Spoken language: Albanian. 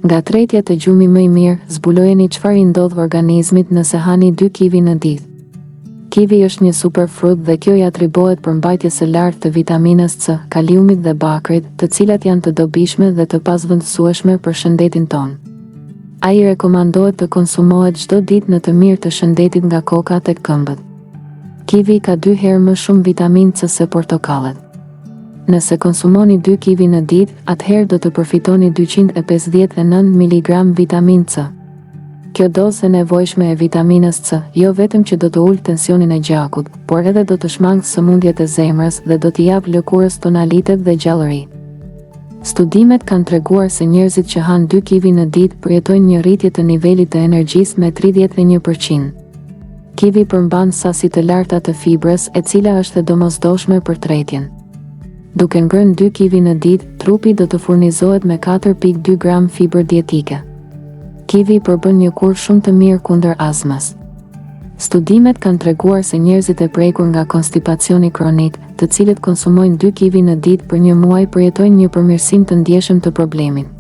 Nga tretja të gjumi më i mirë, zbulojeni çfarë i ndodh organizmit nëse hani 2 kivi në ditë. Kivi është një superfrut dhe kjo i atribohet përmbajtjes së lartë të vitaminës C, kaliumit dhe bakrit, të cilat janë të dobishme dhe të pasvendësueshme për shëndetin tonë. Ai rekomandohet të konsumohet çdo ditë në të mirë të shëndetit nga koka tek këmbët. Kivi ka 2 herë më shumë vitaminë C se portokallet. Nëse konsumoni 2 kivi në ditë, atëherë do të përfitoni 259 mg vitaminë C. Kjo dozë e nevojshme e vitaminës C, jo vetëm që do të ulë tensionin e gjakut, por edhe do të shmangë sëmundjet e zemrës dhe do t'i japë lëkurës tonalitet dhe gjallëri. Studimet kanë treguar se njerëzit që hanë 2 kivi në ditë përjetojnë një rritje të nivelit të energjisë me 31%. Kivi përmban sasi të larta të fibrës, e cila është e domosdoshme për tretjen. Duke ngrënë 2 kivi në ditë, trupi do të furnizohet me 4.2 gram fibër dietike. Kivi përbën një kur shumë të mirë kundër azmës. Studimet kanë treguar se njerëzit e prekur nga konstipacioni kronik, të cilët konsumojnë 2 kivi në ditë për një muaj përjetojnë një përmirësim të ndjeshëm të problemit.